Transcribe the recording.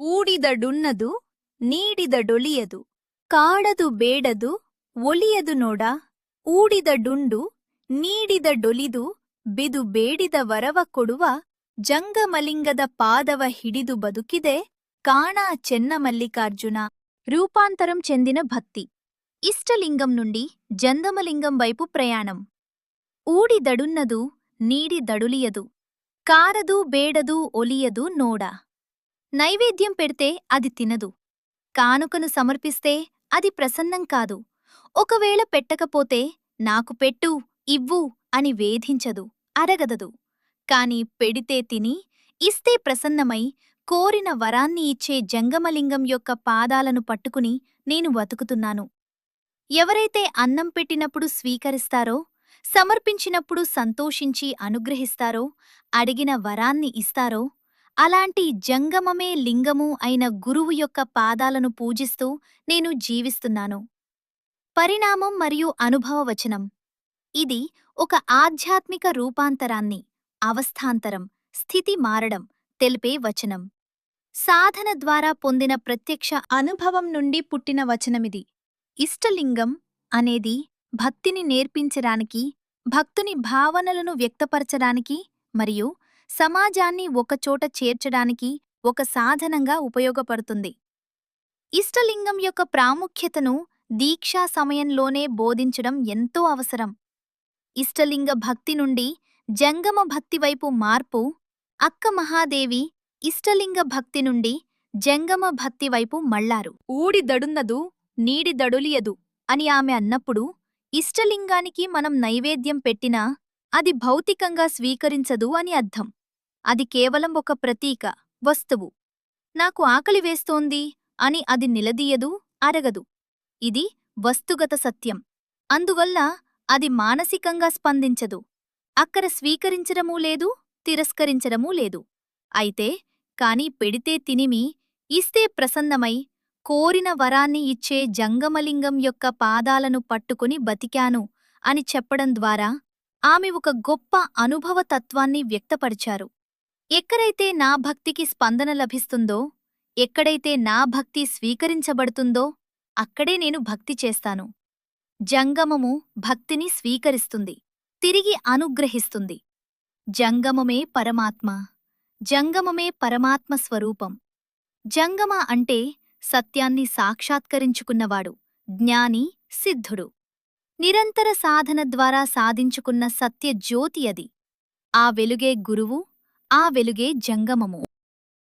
ಊಡಿದಡುನ್ನದು ನೀಡಿದಡೊಲಿಯದು ಕಾಡದು ಬೇಡದು ಒಲಿಯದು ನೋಡ ಊಡಿದಡುಂಡು ನೀಡಿದಡೊಲಿದು ಬಿದು ಬೇಡಿದ ವರವ ಕೊಡುವ ಜಂಗಮಲಿಂಗದ పాదవ ಹಿಡಿದು బతుకిదే కాణా చెన్నమల్లికార్జున. రూపాంతరం చెందిన భక్తి. ఇష్టలింగం నుండి జంగమలింగం వైపు ప్రయాణం. ఊడిదడున్నదు నీడిదడులియదు కారదు బేడదు ఒలియదు నోడ. నైవేద్యం పెడితే అది తినదు, కానుకను సమర్పిస్తే అది ప్రసన్నం కాదు, ఒకవేళ పెట్టకపోతే నాకు పెట్టు ఇవ్వు అని వేధించదు, అరగదదు. కాని పెడితే తిని, ఇస్తే ప్రసన్నమై కోరిన వరాన్ని ఇచ్చే జంగమలింగం యొక్క పాదాలను పట్టుకుని నేను వతుకుతున్నాను. ఎవరైతే అన్నం పెట్టినప్పుడు స్వీకరిస్తారో, సమర్పించినప్పుడు సంతోషించి అనుగ్రహిస్తారో, అడిగిన వరాన్ని ఇస్తారో, అలాంటి జంగమమే లింగము అయిన గురువు యొక్క పాదాలను పూజిస్తూ నేను జీవిస్తున్నాను. పరిణామం మరియు అనుభవవచనం. ఇది ఒక ఆధ్యాత్మిక రూపాంతరాన్ని, అవస్థాంతరం, స్థితి మారడం తెలిపే వచనం. సాధన ద్వారా పొందిన ప్రత్యక్ష అనుభవం నుండి పుట్టిన వచనమిది. ఇష్టలింగం అనేది భక్తిని నేర్పించడానికి, భక్తుని భావనలను వ్యక్తపరచడానికి మరియు సమాజాన్ని ఒకచోట చేర్చడానికి ఒక సాధనంగా ఉపయోగపడుతుంది. ఇష్టలింగం యొక్క ప్రాముఖ్యతను దీక్షా సమయంలోనే బోధించడం ఎంతో అవసరం. ఇష్టలింగ భక్తి నుండి జంగమ భక్తి వైపు మార్పు. అక్క మహాదేవి ఇష్టలింగ భక్తి నుండి జంగమ భక్తి వైపు మళ్లారు. ఊడిదడున్నదు నీడిదడులియదు అని ఆమె అన్నప్పుడు, ఇష్టలింగానికి మనం నైవేద్యం పెట్టినా అది భౌతికంగా స్వీకరించదు అని అర్థం. అది కేవలం ఒక ప్రతీక, వస్తువు. నాకు ఆకలి వేస్తోంది అని అది నిలదీయదు, అరగదు. ఇది వస్తుగత సత్యం. అందువల్ల అది మానసికంగా స్పందించదు. అక్కడ స్వీకరించడమూ లేదు, తిరస్కరించడమూ లేదు. అయితే కాని పెడితే తినిమి, ఇస్తే ప్రసన్నమై కోరిన వరాన్ని ఇచ్చే జంగమలింగం యొక్క పాదాలను పట్టుకుని బతికాను అని చెప్పడం ద్వారా ఆమె ఒక గొప్ప అనుభవతత్వాన్ని వ్యక్తపరిచారు. ఎక్కడైతే నా భక్తికి స్పందన లభిస్తుందో, ఎక్కడైతే నా భక్తి స్వీకరించబడుతుందో, అక్కడే నేను భక్తి చేస్తాను. జంగమము భక్తిని స్వీకరిస్తుంది, తిరిగి అనుగ్రహిస్తుంది. జంగమమే పరమాత్మ. జంగమమే పరమాత్మ స్వరూపం. జంగమ అంటే సత్యాన్ని సాక్షాత్కరించుకున్నవాడు, జ్ఞాని, సిద్ధుడు. నిరంతర సాధన ద్వారా సాధించుకున్న సత్య జ్యోతి అది. ఆ వెలుగే గురువు, ఆ వెలుగే జంగమము.